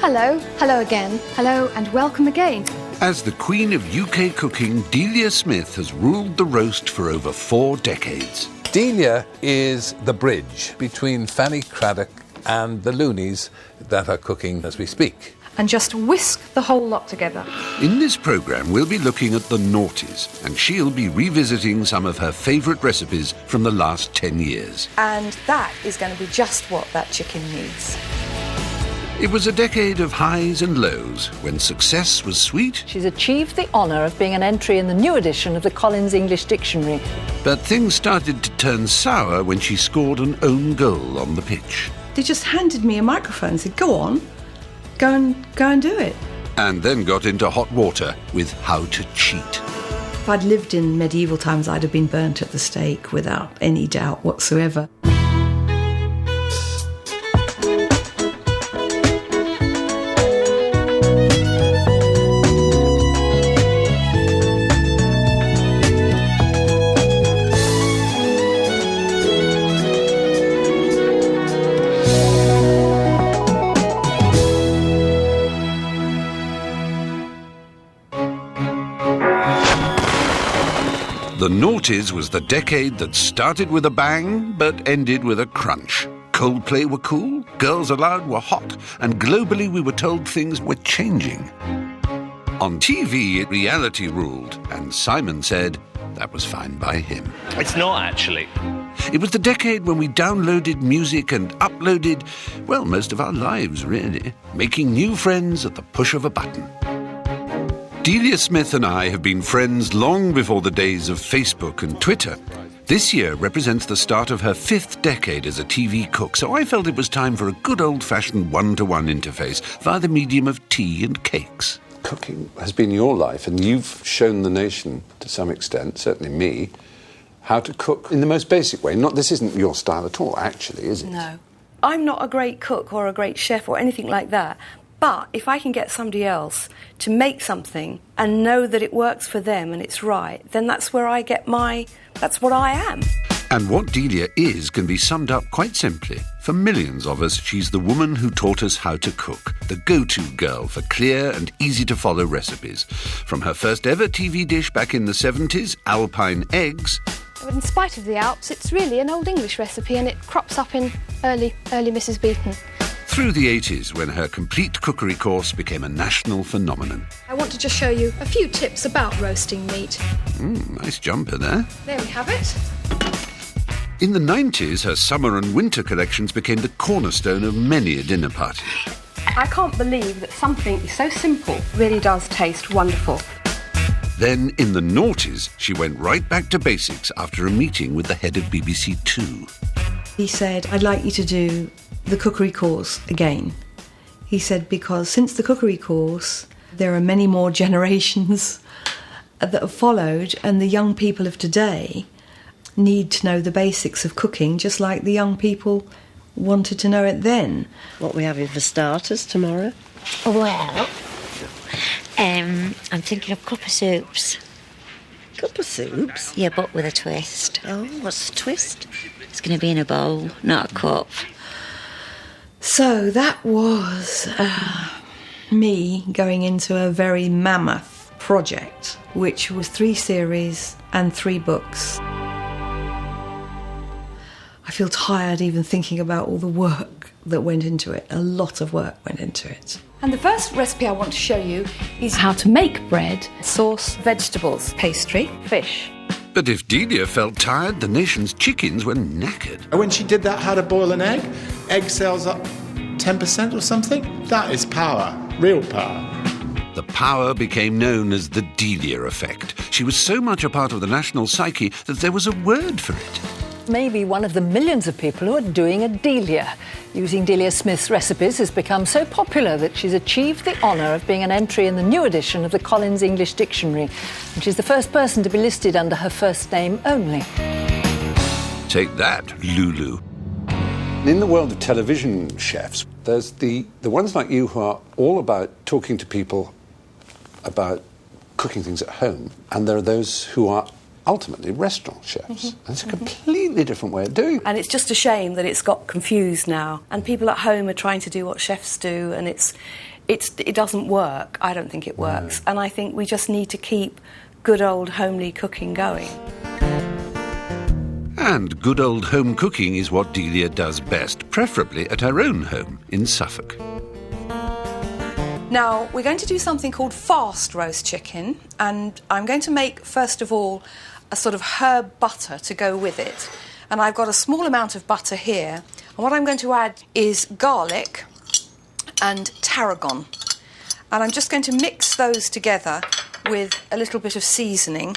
Hello, hello again, hello and welcome again. As the Queen of UK cooking, Delia Smith has ruled the roast for over 4 decades. Delia is the bridge between Fanny Craddock and the loonies that are cooking as we speak. And just whisk the whole lot together. In this programme, we'll be looking at the noughties, and she'll be revisiting some of her favourite recipes from the last 10 years. And that is going to be just what that chicken needs. It was a decade of highs and lows, when success was sweet. She's achieved the honour of being an entry in the new edition of the Collins English Dictionary. But things started to turn sour when she scored an own goal on the pitch. They just handed me a microphone and said, go on, go and do it. And then got into hot water with how to cheat. If I'd lived in medieval times, I'd have been burnt at the stake without any doubt whatsoever. The noughties was the decade that started with a bang, but ended with a crunch. Coldplay were cool, Girls Aloud were hot, and globally we were told things were changing. On TV, reality ruled, and Simon said that was fine by him. It's not, actually. It was the decade when we downloaded music and uploaded, well, most of our lives, really, making new friends at the push of a button. Delia Smith and I have been friends long before the days of Facebook and Twitter. This year represents the start of her 5th decade as a TV cook, so I felt it was time for a good old-fashioned one-to-one interface via the medium of tea and cakes. Cooking has been your life, and you've shown the nation, to some extent, certainly me, how to cook in the most basic way. This isn't your style at all, actually, is it? No. I'm not a great cook or a great chef or anything like that. But if I can get somebody else to make something and know that it works for them and it's right, then that's where I get that's what I am. And what Delia is can be summed up quite simply. For millions of us, she's the woman who taught us how to cook, the go-to girl for clear and easy-to-follow recipes. From her first ever TV dish back in the 70s, Alpine eggs. But in spite of the Alps, it's really an Old English recipe and it crops up in early Mrs. Beeton. Through the 80s, when her complete cookery course became a national phenomenon. I want to just show you a few tips about roasting meat. Nice jumper there. There we have it. In the 90s, her summer and winter collections became the cornerstone of many a dinner party. I can't believe that something so simple really does taste wonderful. Then, in the noughties, she went right back to basics after a meeting with the head of BBC Two. He said, I'd like you to do the cookery course again. He said, because since the cookery course, there are many more generations that have followed, and the young people of today need to know the basics of cooking, just like the young people wanted to know it then. What are we having for starters tomorrow? Well, I'm thinking of cup of soups. Cup of soups? Yeah, but with a twist. Oh, what's the twist? It's going to be in a bowl, not a cup. So that was me going into a very mammoth project, which was 3 series and 3 books. I feel tired even thinking about all the work that went into it. A lot of work went into it. And the first recipe I want to show you is how to make bread, sauce, vegetables, pastry, fish. But if Delia felt tired, the nation's chickens were knackered. When she did that, how to boil an egg sales up 10% or something. That is power, real power. The power became known as the Delia Effect. She was so much a part of the national psyche that there was a word for it. Maybe one of the millions of people who are doing a Delia. Using Delia Smith's recipes has become so popular that she's achieved the honour of being an entry in the new edition of the Collins English Dictionary, and she's the first person to be listed under her first name only. Take that, Lulu. In the world of television chefs, there's the ones like you who are all about talking to people about cooking things at home, and there are those who are ultimately restaurant chefs. And it's a completely different way of doing it. And it's just a shame that it's got confused now. And people at home are trying to do what chefs do, and it doesn't work. I don't think it works. And I think we just need to keep good old homely cooking going. And good old home cooking is what Delia does best, preferably at her own home in Suffolk. Now, we're going to do something called fast roast chicken, and I'm going to make, first of all, a sort of herb butter to go with it. And I've got a small amount of butter here, and what I'm going to add is garlic and tarragon. And I'm just going to mix those together with a little bit of seasoning.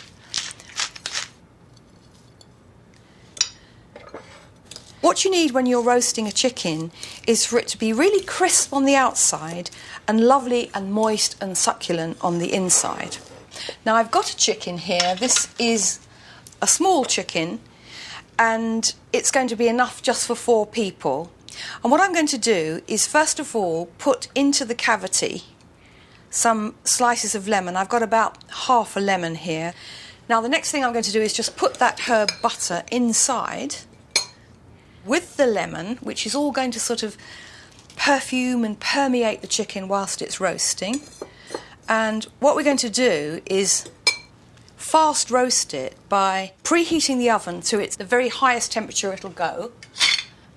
What you need when you're roasting a chicken is for it to be really crisp on the outside and lovely and moist and succulent on the inside. Now, I've got a chicken here. This is a small chicken, and it's going to be enough just for 4 people. And what I'm going to do is, first of all, put into the cavity some slices of lemon. I've got about half a lemon here. Now, the next thing I'm going to do is just put that herb butter inside with the lemon, which is all going to sort of perfume and permeate the chicken whilst it's roasting. And what we're going to do is fast roast it by preheating the oven to the very highest temperature it'll go,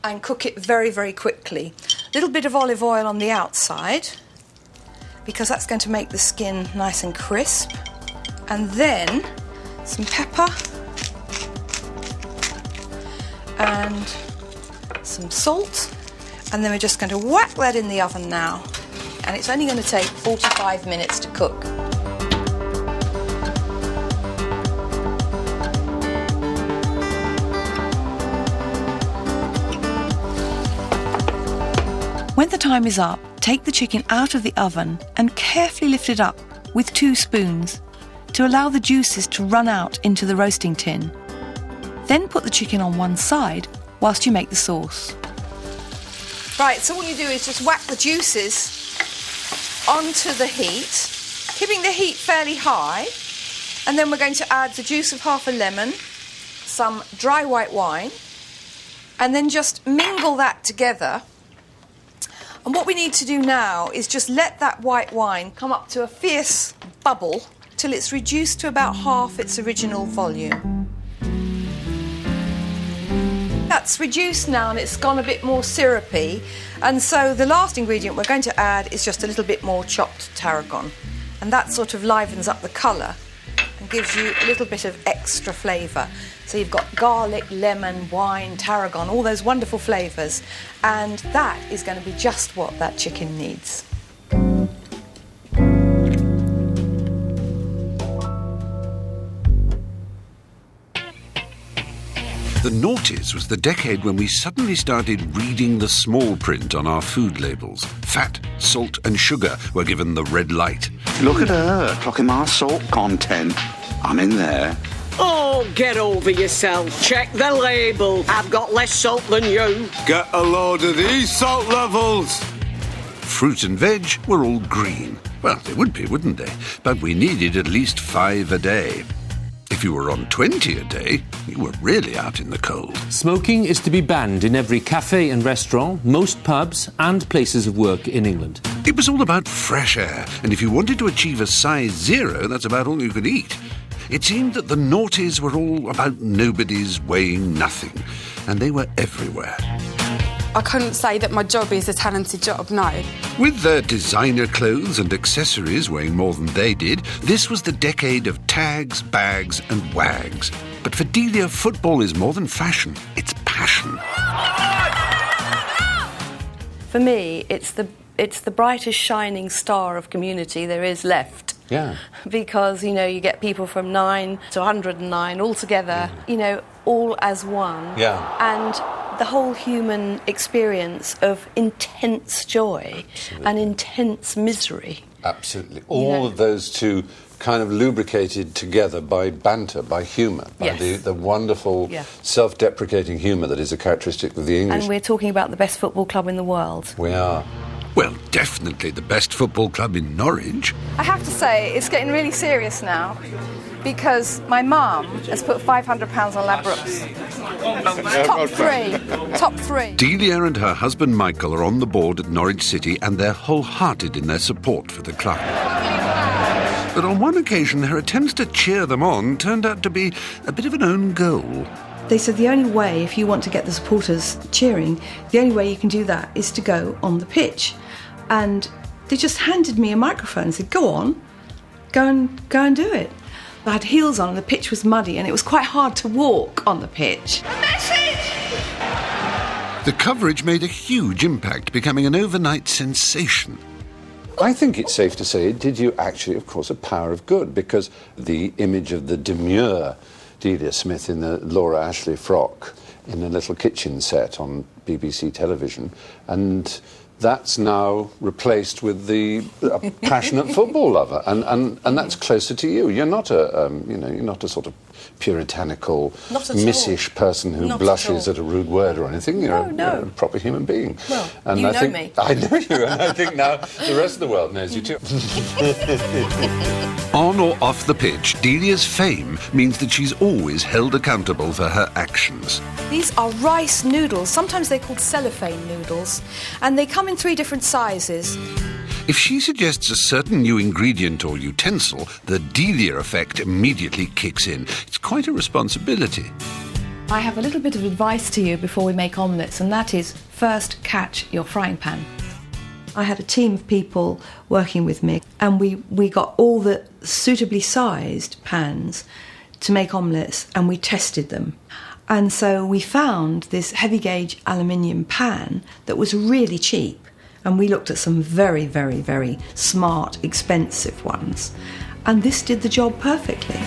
and cook it very, very quickly. A little bit of olive oil on the outside, because that's going to make the skin nice and crisp. And then some pepper and some salt, and then we're just going to whack that in the oven now, and it's only going to take 45 minutes to cook. When the time is up, take the chicken out of the oven and carefully lift it up with 2 spoons to allow the juices to run out into the roasting tin. Then put the chicken on one side whilst you make the sauce. Right, so all you do is just whack the juices onto the heat, keeping the heat fairly high, and then we're going to add the juice of half a lemon, some dry white wine, and then just mingle that together. And what we need to do now is just let that white wine come up to a fierce bubble till it's reduced to about half its original volume. That's reduced now and it's gone a bit more syrupy, and so the last ingredient we're going to add is just a little bit more chopped tarragon, and that sort of livens up the colour and gives you a little bit of extra flavour. So you've got garlic, lemon, wine, tarragon, all those wonderful flavours, and that is going to be just what that chicken needs. The noughties was the decade when we suddenly started reading the small print on our food labels. Fat, salt and sugar were given the red light. Look at her, clocking my salt content. I'm in there. Oh, get over yourself. Check the label. I've got less salt than you. Get a load of these salt levels. Fruit and veg were all green. Well, they would be, wouldn't they? But we needed at least 5 a day. If you were on 20 a day, you were really out in the cold. Smoking is to be banned in every cafe and restaurant, most pubs and places of work in England. It was all about fresh air, and if you wanted to achieve a size 0, that's about all you could eat. It seemed that the noughties were all about nobodies weighing nothing, and they were everywhere. I couldn't say that my job is a talented job, no. With their designer clothes and accessories weighing more than they did, this was the decade of tags, bags and wags. But for Delia, football is more than fashion, it's passion. For me, it's the brightest shining star of community there is left. Yeah. Because, you get people from 9 to 109 all together, all as one. Yeah. And the whole human experience of intense joy and intense misery. Absolutely. All of those two kind of lubricated together by banter, by humour, by the wonderful self-deprecating humour that is a characteristic of the English. And we're talking about the best football club in the world. We are. Well, definitely the best football club in Norwich. I have to say, it's getting really serious now. because my mum has put £500 on Ladbrokes. Top three. Delia and her husband Michael are on the board at Norwich City, and they're wholehearted in their support for the club. But on one occasion, her attempts to cheer them on turned out to be a bit of an own goal. They said the only way, if you want to get the supporters cheering, the only way you can do that is to go on the pitch. And they just handed me a microphone and said, go on, go and do it. I had heels on and the pitch was muddy and it was quite hard to walk on the pitch. A message! The coverage made a huge impact, becoming an overnight sensation. I think it's safe to say it did you actually, of course, a power of good, because the image of the demure Delia Smith in the Laura Ashley frock in a little kitchen set on BBC television, and that's now replaced with the passionate football lover, and that's closer to you. You're not a you're not a sort of puritanical, missish person who blushes at a rude word or anything. You're a proper human being. Well, and you I know think, me. I know you, and I think now the rest of the world knows you too. On or off the pitch, Delia's fame means that she's always held accountable for her actions. These are rice noodles. Sometimes they're called cellophane noodles, and they come in 3 different sizes. If she suggests a certain new ingredient or utensil, the Delia Effect immediately kicks in. It's quite a responsibility. I have a little bit of advice to you before we make omelettes, and that is, first catch your frying pan. I had a team of people working with me, and we got all the suitably sized pans to make omelettes, and we tested them. And so we found this heavy gauge aluminium pan that was really cheap. And we looked at some very, very, very smart, expensive ones. And this did the job perfectly.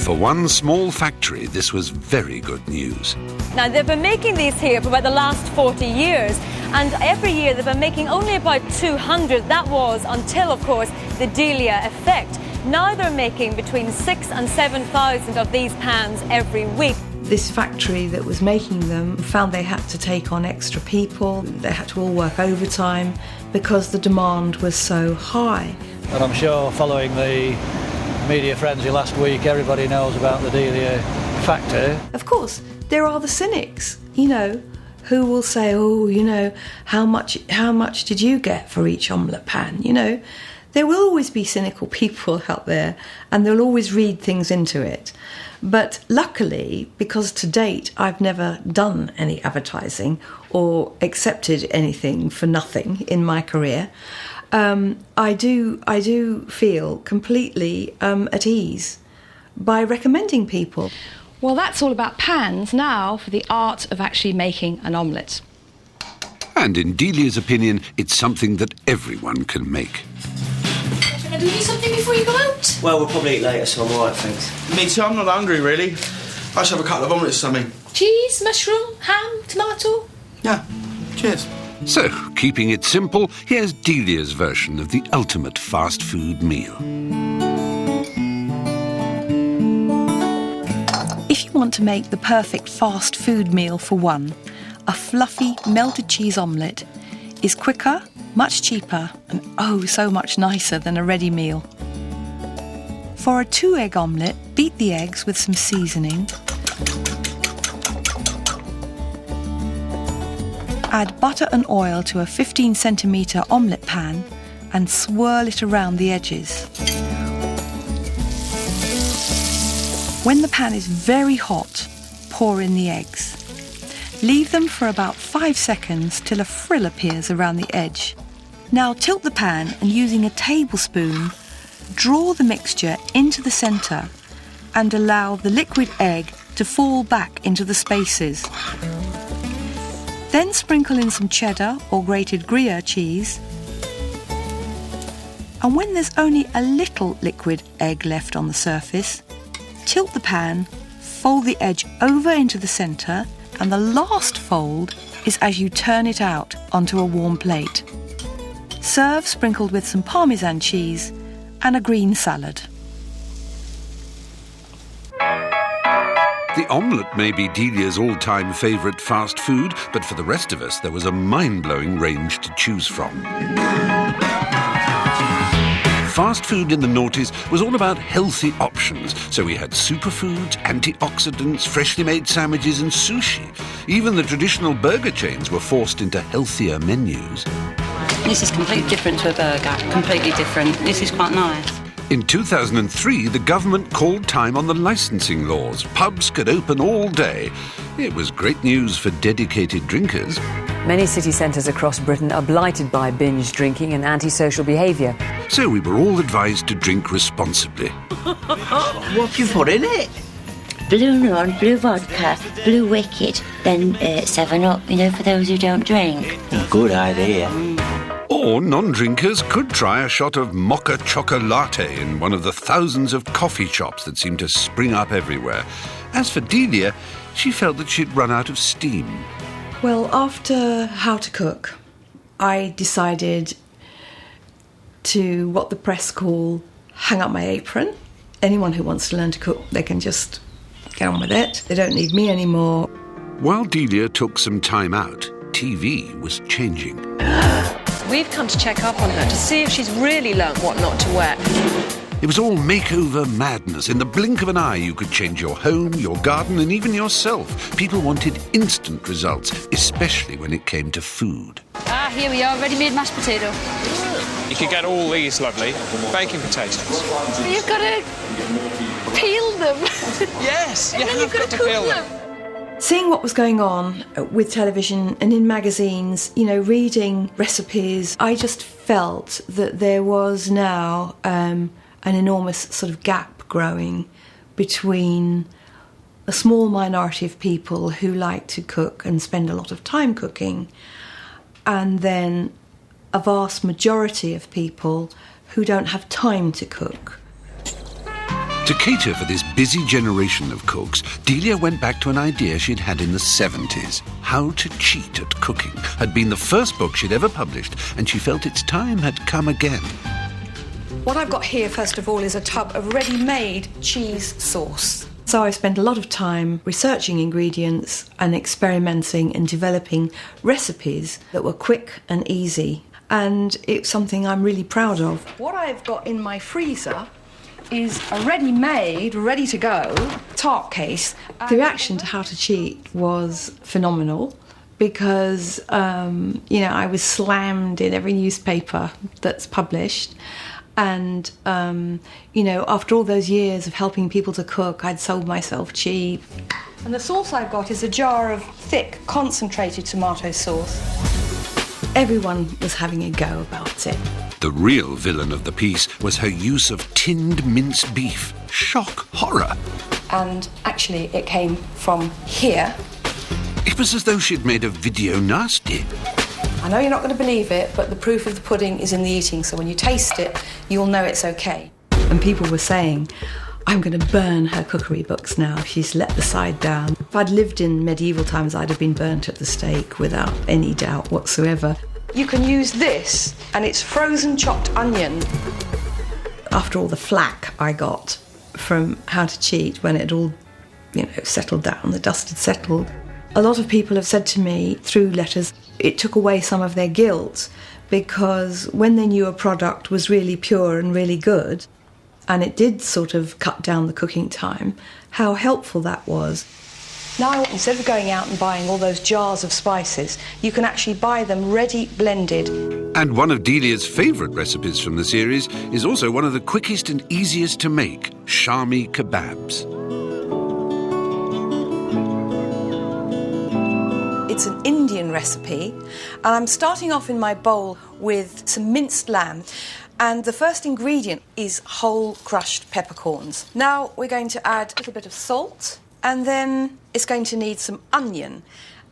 For one small factory, this was very good news. Now, they've been making these here for about the last 40 years. And every year they've been making only about 200. That was until, of course, the Delia Effect. Now they're making between 6,000 and 7,000 of these pans every week. This factory that was making them found they had to take on extra people. They had to all work overtime because the demand was so high. And I'm sure following the media frenzy last week, everybody knows about the Delia factor. Of course, there are the cynics, who will say, how much did you get for each omelette pan? There will always be cynical people out there, and they'll always read things into it. But luckily, because to date I've never done any advertising or accepted anything for nothing in my career, I do feel completely at ease by recommending people. Well, that's all about pans. Now for the art of actually making an omelette. And in Delia's opinion, it's something that everyone can make. Do you need something before you go out? Well, we'll probably eat later, so I'm alright, thanks. Me too, I'm not hungry, really. I should have a couple of omelettes or something. Cheese, mushroom, ham, tomato? Yeah, cheers. So, keeping it simple, here's Delia's version of the ultimate fast food meal. If you want to make the perfect fast food meal for one, a fluffy melted cheese omelette is quicker, much cheaper, and oh so much nicer than a ready meal. For a 2-egg omelette, beat the eggs with some seasoning. Add butter and oil to a 15cm omelette pan and swirl it around the edges. When the pan is very hot, pour in the eggs. Leave them for about 5 seconds till a frill appears around the edge. Now tilt the pan and using a tablespoon, draw the mixture into the centre and allow the liquid egg to fall back into the spaces. Then sprinkle in some cheddar or grated Gruyere cheese. And when there's only a little liquid egg left on the surface, tilt the pan, fold the edge over into the centre, and the last fold is as you turn it out onto a warm plate. Serve sprinkled with some Parmesan cheese and a green salad. The omelette may be Delia's all-time favourite fast food, but for the rest of us, there was a mind-blowing range to choose from. fast food in the noughties was all about healthy options, so we had superfoods, antioxidants, freshly made sandwiches and sushi. Even the traditional burger chains were forced into healthier menus. This is completely different to a burger, completely different. This is quite nice. In 2003, the government called time on the licensing laws. Pubs could open all day. It was great news for dedicated drinkers. Many city centres across Britain are blighted by binge drinking and antisocial behaviour. So we were all advised to drink responsibly. What have you put in it? Blue Run, blue vodka, blue Wicked, then 7-Up, you know, for those who don't drink. Good idea. Or non-drinkers could try a shot of mocha chocolate latte in one of the thousands of coffee shops that seem to spring up everywhere. As for Delia, she felt that she'd run out of steam. Well, after How to Cook, I decided to, what the press call, hang up my apron. Anyone who wants to learn to cook, they can just get on with it. They don't need me anymore. While Delia took some time out, TV was changing. We've come to check up on her to see if she's really learnt what not to wear. It was all makeover madness. In the blink of an eye, you could change your home, your garden, and even yourself. People wanted instant results, especially when it came to food. Ah, here we are, ready-made mashed potato. You could get all these lovely baking potatoes. But you've got to peel them. Yes, and then you've got to peel them. Seeing what was going on with television and in magazines, you know, reading recipes, I just felt that there was now an enormous sort of gap growing between a small minority of people who like to cook and spend a lot of time cooking, and then a vast majority of people who don't have time to cook. To cater for this busy generation of cooks, Delia went back to an idea she'd had in the 70s. How to Cheat at Cooking had been the first book she'd ever published, and she felt its time had come again. What I've got here, first of all, is a tub of ready-made cheese sauce. So I spent a lot of time researching ingredients and experimenting and developing recipes that were quick and easy, and it's something I'm really proud of. What I've got in my freezer is a ready-made, ready-to-go tart case. The reaction to How to Cheat was phenomenal because, you know, I was slammed in every newspaper that's published. And, you know, after all those years of helping people to cook, I'd sold myself cheap. And the sauce I've got is a jar of thick, concentrated tomato sauce. Everyone was having a go about it. The real villain of the piece was her use of tinned minced beef. Shock, horror. And actually, it came from here. It was as though she'd made a video nasty. I know you're not going to believe it, but the proof of the pudding is in the eating, so when you taste it, you'll know it's okay. And people were saying, I'm going to burn her cookery books now. She's let the side down. If I'd lived in medieval times, I'd have been burnt at the stake without any doubt whatsoever. You can use this, and it's frozen chopped onion. After all the flack I got from How to Cheat, when it all, you know, settled down, the dust had settled, a lot of people have said to me through letters, it took away some of their guilt, because when they knew a product was really pure and really good, and it did sort of cut down the cooking time, how helpful that was. Now, instead of going out and buying all those jars of spices, you can actually buy them ready blended. And one of Delia's favourite recipes from the series is also one of the quickest and easiest to make, Charmy Kebabs. It's an Indian recipe, and I'm starting off in my bowl with some minced lamb. And the first ingredient is whole crushed peppercorns. Now we're going to add a little bit of salt, and then it's going to need some onion.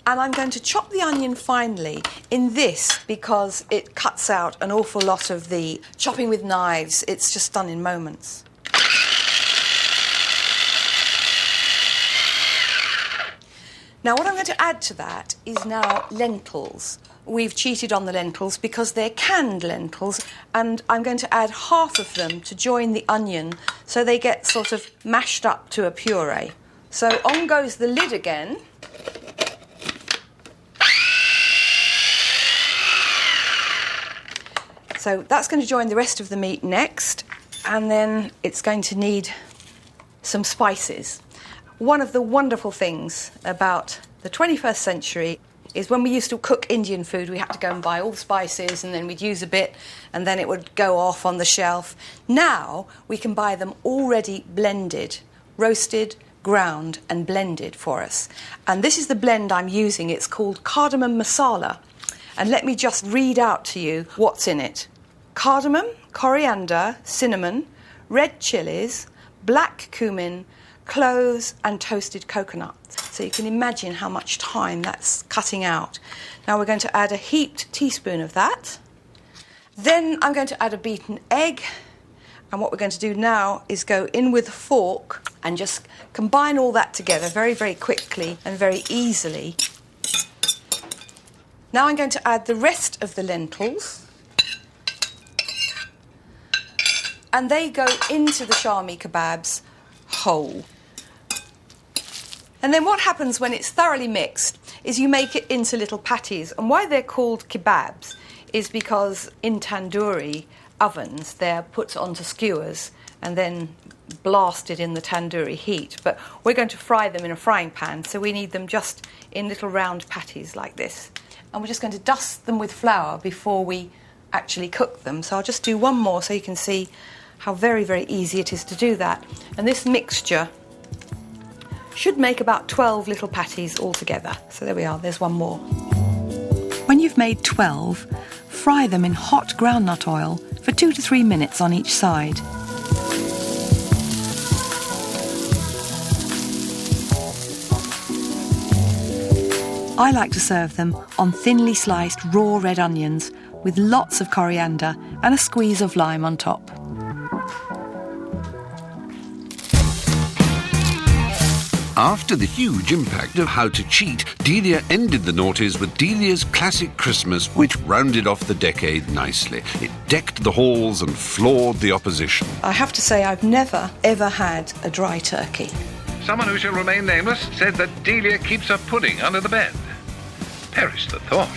And I'm going to chop the onion finely in this because it cuts out an awful lot of the chopping with knives. It's just done in moments. Now what I'm going to add to that is now lentils. We've cheated on the lentils because they're canned lentils, and I'm going to add half of them to join the onion so they get sort of mashed up to a puree. So on goes the lid again. So that's going to join the rest of the meat next, and then it's going to need some spices. One of the wonderful things about the 21st century is when we used to cook Indian food, we had to go and buy all the spices, and then we'd use a bit, and then it would go off on the shelf. Now we can buy them already blended, roasted, ground and blended for us. And this is the blend I'm using. It's called cardamom masala. And let me just read out to you what's in it. Cardamom, coriander, cinnamon, red chilies, black cumin, cloves and toasted coconut. So you can imagine how much time that's cutting out. Now we're going to add a heaped teaspoon of that. Then I'm going to add a beaten egg. And what we're going to do now is go in with a fork and just combine all that together very, very quickly and very easily. Now I'm going to add the rest of the lentils. And they go into the Charmy Kebabs whole. And then what happens when it's thoroughly mixed is you make it into little patties. And why they're called kebabs is because in tandoori ovens they're put onto skewers and then blasted in the tandoori heat. But we're going to fry them in a frying pan, so we need them just in little round patties like this. And we're just going to dust them with flour before we actually cook them. So I'll just do one more so you can see how very, very easy it is to do that. And this mixture should make about 12 little patties altogether. So there we are, there's one more. When you've made 12, fry them in hot groundnut oil for 2 to 3 minutes on each side. I like to serve them on thinly sliced raw red onions with lots of coriander and a squeeze of lime on top. After the huge impact of How to Cheat, Delia ended the noughties with Delia's Classic Christmas, which rounded off the decade nicely. It decked the halls and floored the opposition. I have to say I've never, ever had a dry turkey. Someone who shall remain nameless said that Delia keeps her pudding under the bed. Perish the thought.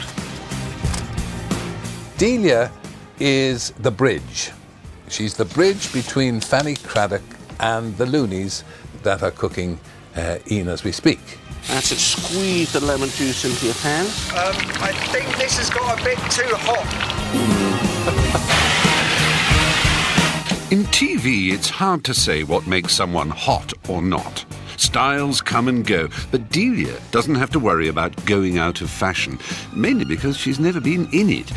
Delia is the bridge. She's the bridge between Fanny Craddock and the loonies that are cooking Ian as we speak. That's it. Squeeze the lemon juice into your pan. I think this has got a bit too hot. In TV, it's hard to say what makes someone hot or not. Styles come and go, but Delia doesn't have to worry about going out of fashion, mainly because she's never been in it.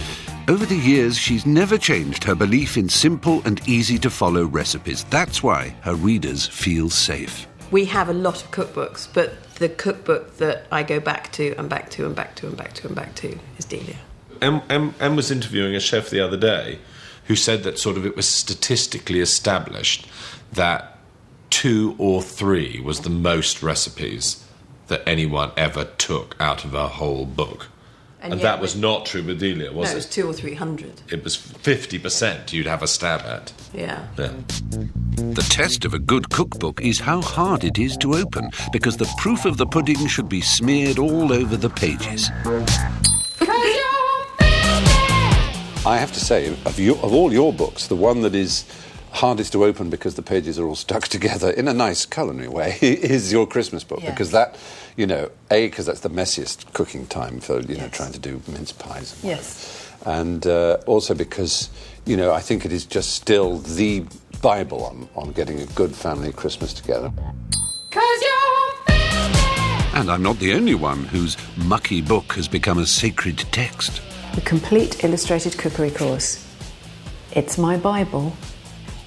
Over the years, she's never changed her belief in simple and easy-to-follow recipes. That's why her readers feel safe. We have a lot of cookbooks, but the cookbook that I go back to and back to and back to and back to and back to is Delia. Em was interviewing a chef the other day who said that sort of it was statistically established that 2 or 3 was the most recipes that anyone ever took out of a whole book. And that was not true with Delia, was it? No, it was 200 or 300. It was 50% you'd have a stab at. Yeah. The test of a good cookbook is how hard it is to open, because the proof of the pudding should be smeared all over the pages. I have to say, of all your books, the one that is hardest to open because the pages are all stuck together in a nice culinary way is your Christmas book. Because that, because that's the messiest cooking time for, trying to do mince pies. And also because, I think it is just still the Bible on getting a good family Christmas together. And I'm not the only one whose mucky book has become a sacred text. The complete illustrated cookery course. It's my Bible.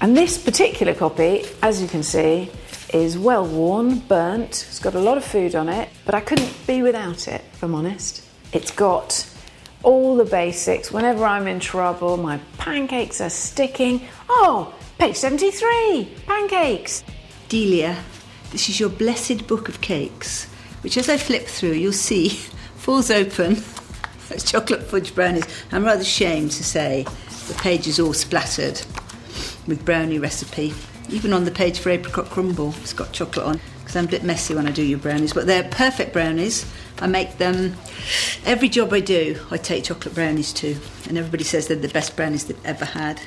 And this particular copy, as you can see, is well worn, burnt. It's got a lot of food on it, but I couldn't be without it, if I'm honest. It's got all the basics. Whenever I'm in trouble, my pancakes are sticking. Oh, page 73, pancakes. Delia, this is your blessed book of cakes, which as I flip through, you'll see falls open. Those chocolate fudge brownies. I'm rather ashamed to say the page is all splattered with brownie recipe. Even on the page for apricot crumble, it's got chocolate on, because I'm a bit messy when I do your brownies. But they're perfect brownies, I make them. Every job I do, I take chocolate brownies too. And everybody says they're the best brownies they've ever had.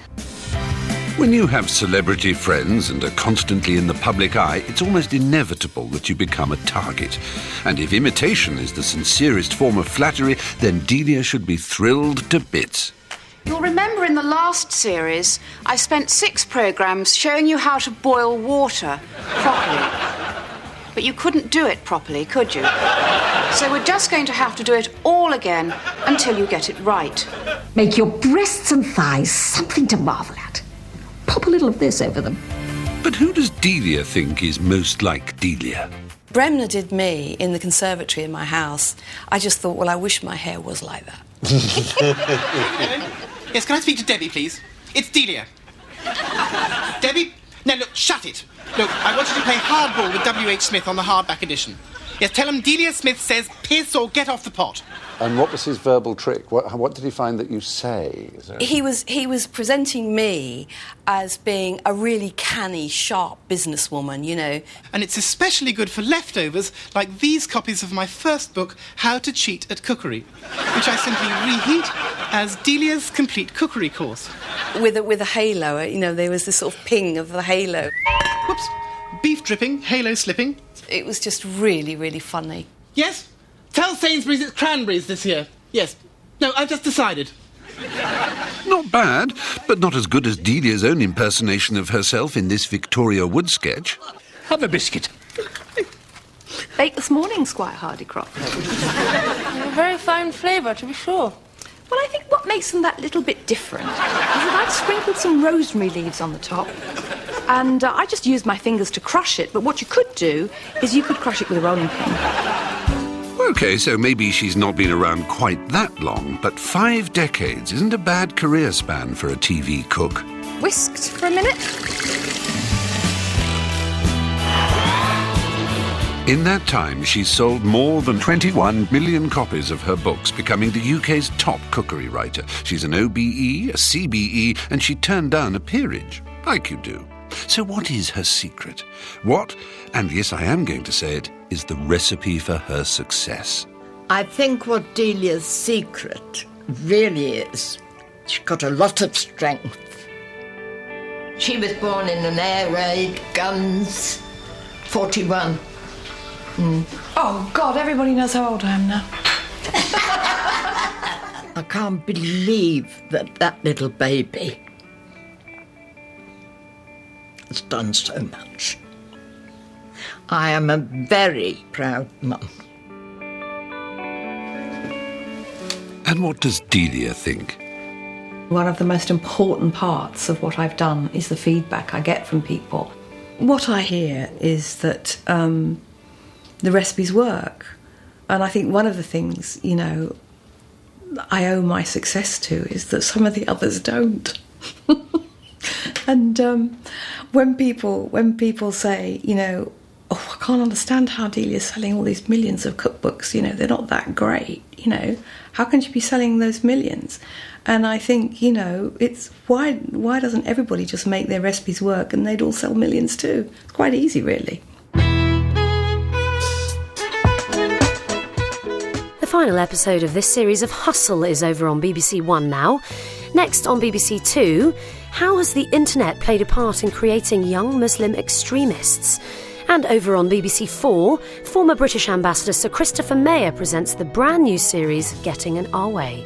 When you have celebrity friends and are constantly in the public eye, it's almost inevitable that you become a target. And if imitation is the sincerest form of flattery, then Delia should be thrilled to bits. You'll remember in the last series, I spent 6 programmes showing you how to boil water properly. But you couldn't do it properly, could you? So we're just going to have to do it all again until you get it right. Make your breasts and thighs something to marvel at. Pop a little of this over them. But who does Delia think is most like Delia? Bremner did me in the conservatory in my house. I just thought, well, I wish my hair was like that. Yes, can I speak to Debbie, please? It's Delia. Debbie? No, look, shut it. Look, I want you to play hardball with W.H. Smith on the hardback edition. Yes, tell him Delia Smith says piss or get off the pot. And what was his verbal trick? What did he find that you say? He was presenting me as being a really canny, sharp businesswoman, you know. And it's especially good for leftovers like these copies of my first book, How to Cheat at Cookery, which I simply reheat as Delia's Complete Cookery Course. With a halo, you know, there was this sort of ping of the halo. Whoops. Beef dripping, halo slipping. It was just really, really funny. Yes? Tell Sainsbury's it's cranberries this year. Yes. No, I've just decided. Not bad, but not as good as Delia's own impersonation of herself in this Victoria Wood sketch. Have a biscuit. Baked this morning, Squire Hardycroft. A very fine flavour, to be sure. Well, I think what makes them that little bit different is that I've sprinkled some rosemary leaves on the top. And I just used my fingers to crush it. But what you could do is you could crush it with a rolling pin. OK, so maybe she's not been around quite that long, but 5 decades isn't a bad career span for a TV cook. Whisked for a minute. In that time, she's sold more than 21 million copies of her books, becoming the UK's top cookery writer. She's an OBE, a CBE, and she turned down a peerage, like you do. So what is her secret? What, and yes, I am going to say it, is the recipe for her success? I think what Delia's secret really is, she's got a lot of strength. She was born in an air raid, guns, 41. Oh, God, everybody knows how old I am now. I can't believe that little baby has done so much. I am a very proud mum. And what does Delia think? One of the most important parts of what I've done is the feedback I get from people. What I hear is that the recipes work. And I think one of the things, you know, I owe my success to is that some of the others don't. And when people say, you know, oh, I can't understand how Delia's selling all these millions of cookbooks, you know, they're not that great, you know, how can she be selling those millions? And I think, you know, it's why doesn't everybody just make their recipes work and they'd all sell millions too? It's quite easy, really. The final episode of this series of Hustle is over on BBC One now. Next on BBC Two, how has the internet played a part in creating young Muslim extremists? And over on BBC Four, former British Ambassador Sir Christopher Mayer presents the brand new series Getting in Our Way.